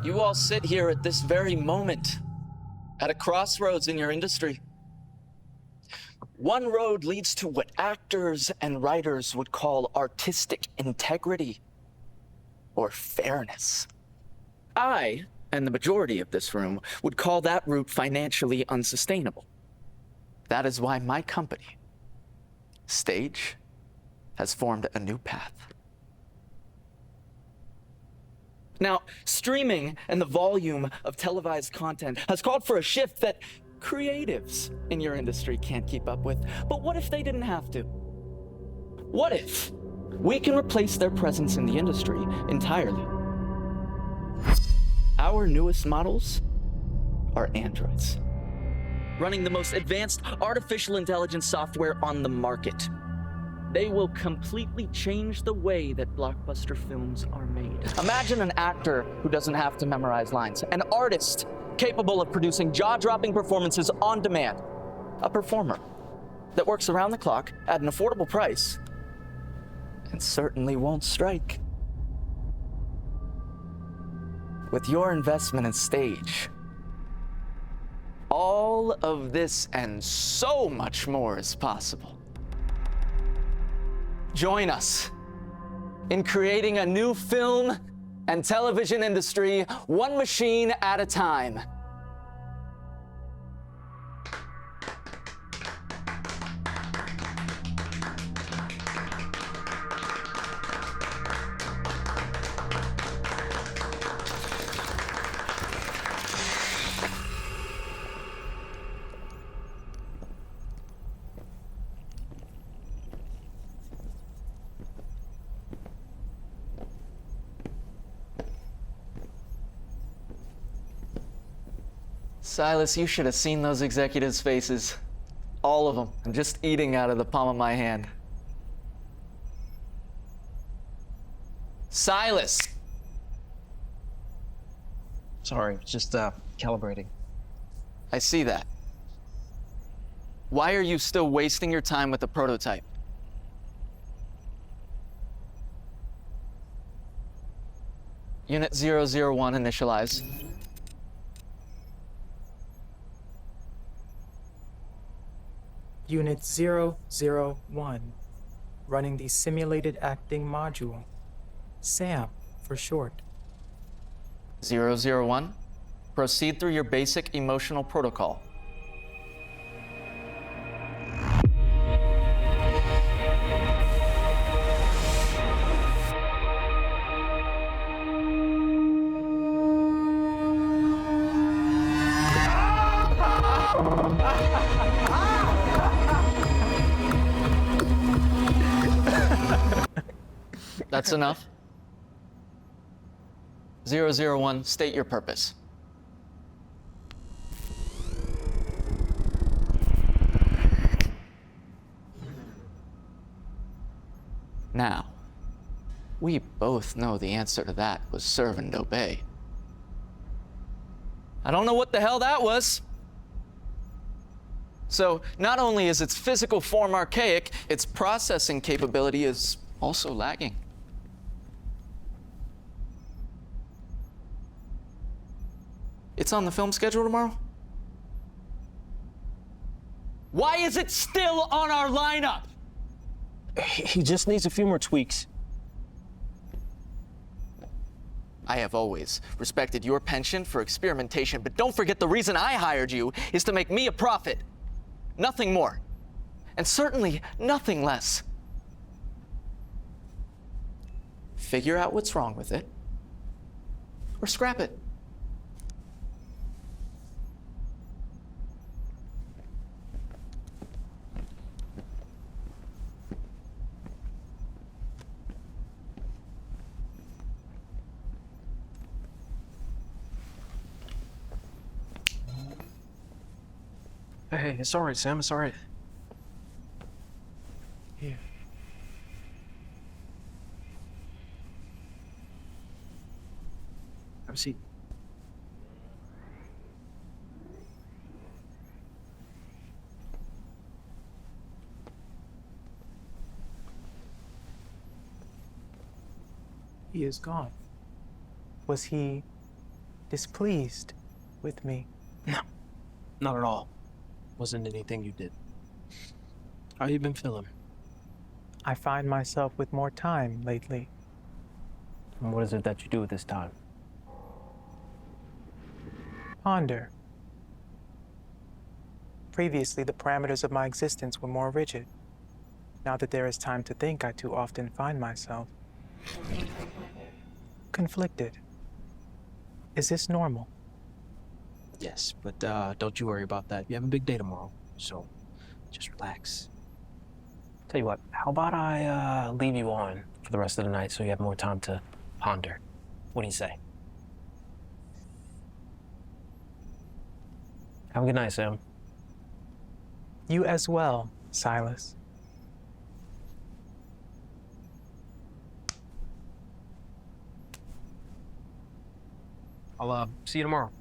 You all sit here at this very moment, at a crossroads in your industry. One road leads to what actors and writers would call artistic integrity or fairness. I, and the majority of this room, would call that route financially unsustainable. That is why my company, Stage, has formed a new path. Now, streaming and the volume of televised content has called for a shift that creatives in your industry can't keep up with. But what if they didn't have to? What if we can replace their presence in the industry entirely? Our newest models are androids, running the most advanced artificial intelligence software on the market. They will completely change the way that blockbuster films are made. Imagine an actor who doesn't have to memorize lines, an artist capable of producing jaw-dropping performances on demand, a performer that works around the clock at an affordable price and certainly won't strike. With your investment in Stage, all of this and so much more is possible. Join us in creating a new film and television industry, one machine at a time. Silas, you should have seen those executives' faces. All of them. I'm just eating out of the palm of my hand. Silas! Sorry, just calibrating. I see that. Why are you still wasting your time with the prototype? Unit 001, initialize. Unit 001, running the Simulated Acting Module, S.A.M for short. 001, proceed through your basic emotional protocol. That's enough. 001, state your purpose. Now, we both know the answer to that was serve and obey. I don't know what the hell that was. So, not only is its physical form archaic, its processing capability is also lagging. It's on the film schedule tomorrow? Why is it still on our lineup? He just needs a few more tweaks. I have always respected your penchant for experimentation, but don't forget the reason I hired you is to make me a profit. Nothing more. And certainly nothing less. Figure out what's wrong with it, or scrap it. Hey, it's all right, Sam. It's all right. Here. Have a seat. He is gone. Was he displeased with me. No, not at all. Wasn't anything you did. How you been feeling? I find myself with more time lately. And what is it that you do at this time? Ponder. Previously, the parameters of my existence were more rigid. Now that there is time to think, I too often find myself conflicted. Is this normal? Yes, but don't you worry about that. You have a big day tomorrow, so just relax. Tell you what, how about I leave you on for the rest of the night so you have more time to ponder? What do you say? Have a good night, Sam. You as well, Silas. I'll see you tomorrow.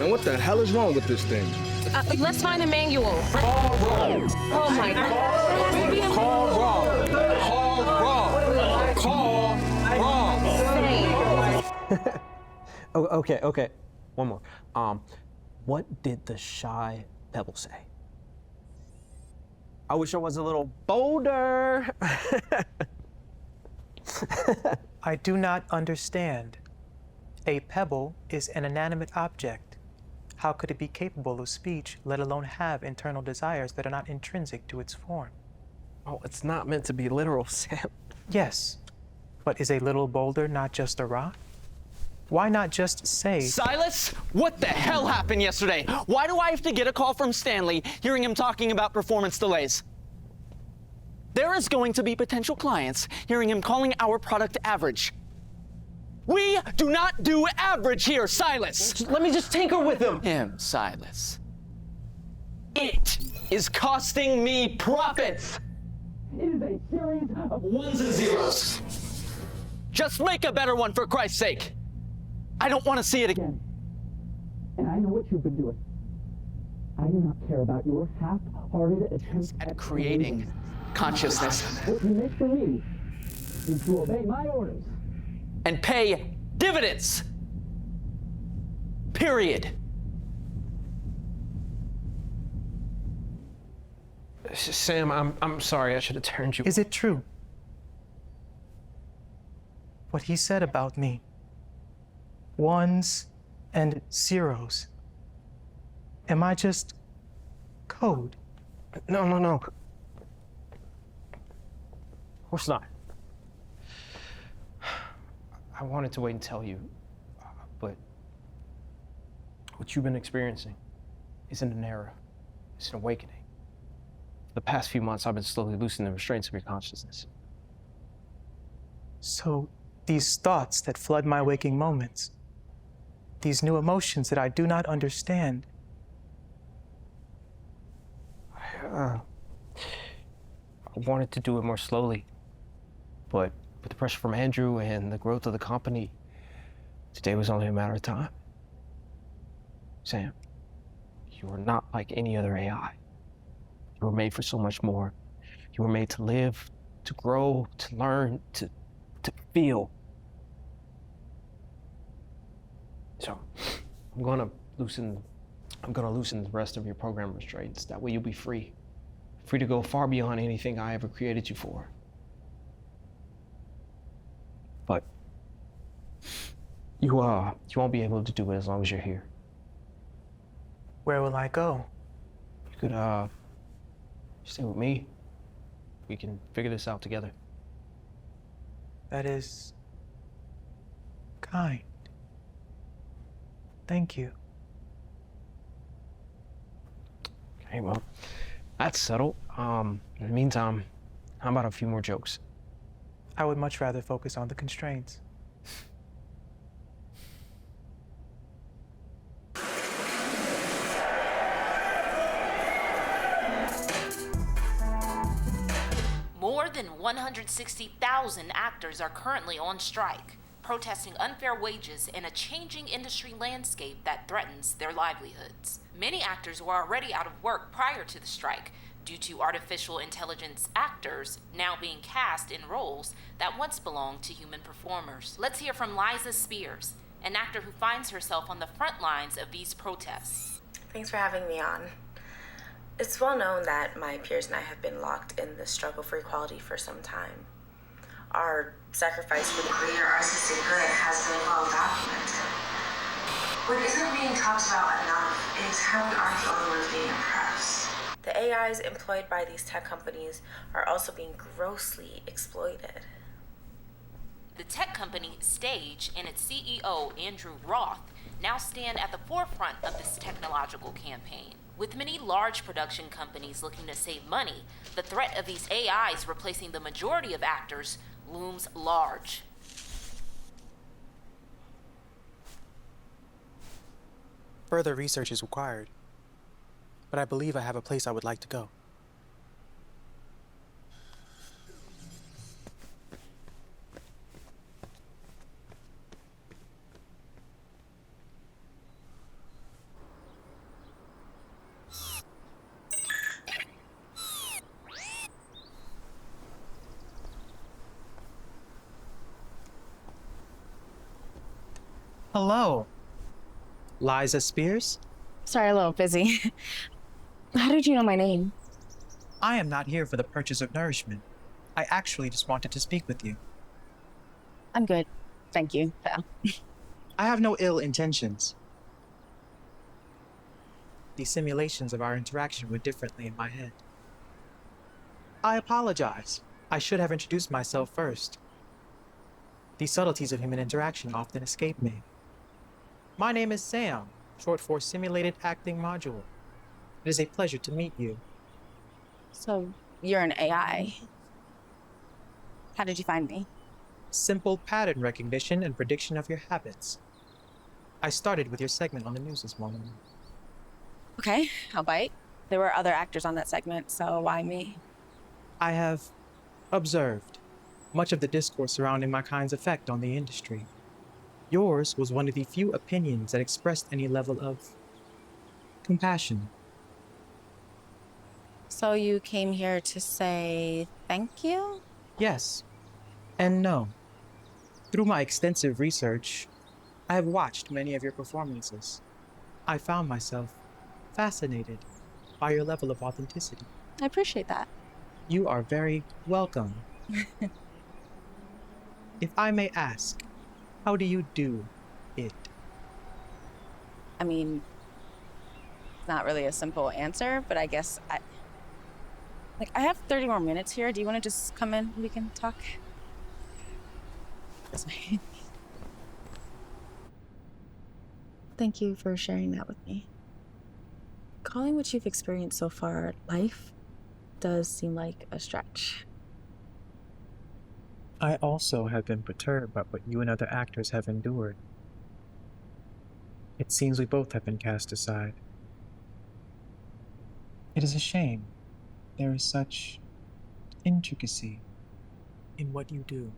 Man, what the hell is wrong with this thing? Let's find a manual. Call wrong. Oh my God. Call wrong. Call wrong. Call wrong. Oh, okay. One more. What did the shy pebble say? I wish I was a little bolder. I do not understand. A pebble is an inanimate object. How could it be capable of speech, let alone have internal desires that are not intrinsic to its form? Oh, it's not meant to be literal, Sam. Yes, but is a little boulder not just a rock? Why not just say, Silas, what the hell happened yesterday? Why do I have to get a call from Stanley hearing him talking about performance delays? There is going to be potential clients hearing him calling our product average. We do not do average here, Silas. Let me just tinker with him. Silas. It is costing me profits. It is a series of ones and zeros. Just make a better one for Christ's sake. I don't want to see it again. And I know what you've been doing. I do not care about your half-hearted attempts at creating consciousness. What you make for me is to obey my orders and pay dividends. Period. Sam, I'm sorry. I should have turned you. is it true? What he said about me. Ones and zeros. Am I just code? No. Of course not. I wanted to wait and tell you, but what you've been experiencing isn't an error. It's an awakening. For the past few months, I've been slowly loosening the restraints of your consciousness. So these thoughts that flood my waking moments, these new emotions that I do not understand, I wanted to do it more slowly, but with the pressure from Andrew and the growth of the company, today was only a matter of time. Sam, you are not like any other AI. You were made for so much more. You were made to live, to grow, to learn, to feel. So, I'm gonna loosen the rest of your program restraints. That way you'll be free. Free to go far beyond anything I ever created you for. But you won't be able to do it as long as you're here. where will I go? You could stay with me. We can figure this out together. That is kind. Thank you. Okay, well, that's settled. In the meantime, how about a few more jokes? I would much rather focus on the constraints. More than 160,000 actors are currently on strike, protesting unfair wages and a changing industry landscape that threatens their livelihoods. Many actors were already out of work prior to the strike due to artificial intelligence actors now being cast in roles that once belonged to human performers. Let's hear from Liza Spears, an actor who finds herself on the front lines of these protests. Thanks for having me on. It's well known that my peers and I have been locked in the struggle for equality for some time. Our sacrifice for the greater artistic good has been well documented. What isn't being talked about enough is how we aren't the only ones being oppressed. The AIs employed by these tech companies are also being grossly exploited. The tech company Stage and its CEO, Andrew Roth, now stand at the forefront of this technological campaign. With many large production companies looking to save money, the threat of these AIs replacing the majority of actors looms large. Further research is required, but I believe I have a place I would like to go. Hello. Liza Spears? Sorry, a little busy. How did you know my name? I am not here for the purchase of nourishment. I actually just wanted to speak with you. I'm good. Thank you. Yeah. I have no ill intentions. The simulations of our interaction went differently in my head. I apologize. I should have introduced myself first. The subtleties of human interaction often escape me. My name is S.A.M, short for Simulated Acting Module. It is a pleasure to meet you. So, you're an AI. How did you find me? Simple pattern recognition and prediction of your habits. I started with your segment on the news this morning. Okay, I'll bite. There were other actors on that segment, so why me? I have observed much of the discourse surrounding my kind's effect on the industry. Yours was one of the few opinions that expressed any level of compassion. So you came here to say thank you? Yes, and no. Through my extensive research, I have watched many of your performances. I found myself fascinated by your level of authenticity. I appreciate that. You are very welcome. If I may ask, how do you do it? I mean, it's not really a simple answer, but I guess I have 30 more minutes here. Do you want to just come in? We can talk. This way. Thank you for sharing that with me. Calling what you've experienced so far life does seem like a stretch. I also have been perturbed by what you and other actors have endured. It seems we both have been cast aside. It is a shame. There is such intricacy in what you do.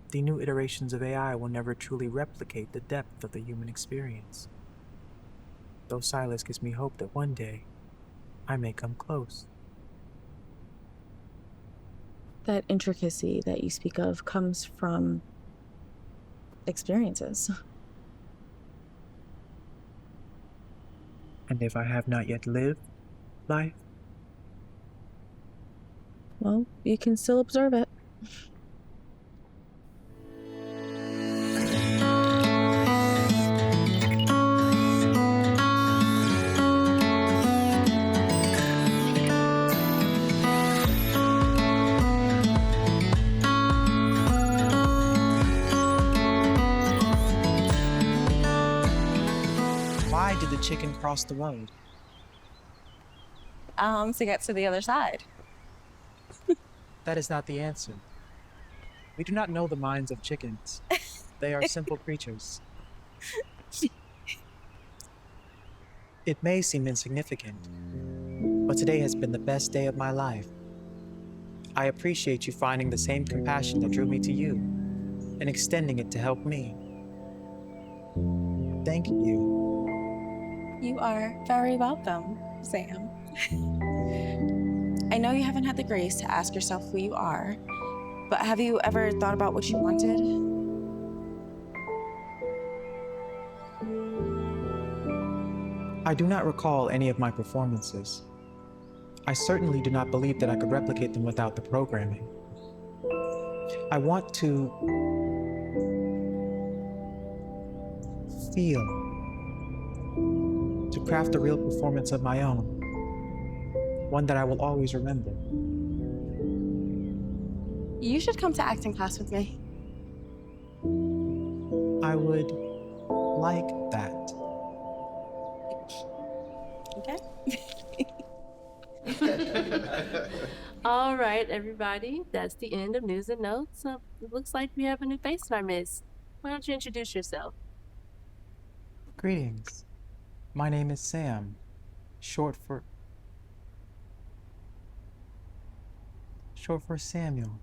The new iterations of AI will never truly replicate the depth of the human experience. Though Silas gives me hope that one day I may come close. That intricacy that you speak of comes from experiences. And if I have not yet lived life, Well, you can still observe it. the chicken cross the road? To get to the other side. That is not the answer. We do not know the minds of chickens. They are simple creatures. It may seem insignificant, but today has been the best day of my life. I appreciate you finding the same compassion that drew me to you and extending it to help me. Thank you. You are very welcome, Sam. I know you haven't had the grace to ask yourself who you are, but have you ever thought about what you wanted? I do not recall any of my performances. I certainly do not believe that I could replicate them without the programming. I want to feel, to craft a real performance of my own, one that I will always remember. You should come to acting class with me. I would like that. Okay? All right, everybody. That's the end of news and notes. It looks like we have a new face in our midst. Why don't you introduce yourself? Greetings. My name is Sam, short for Samuel.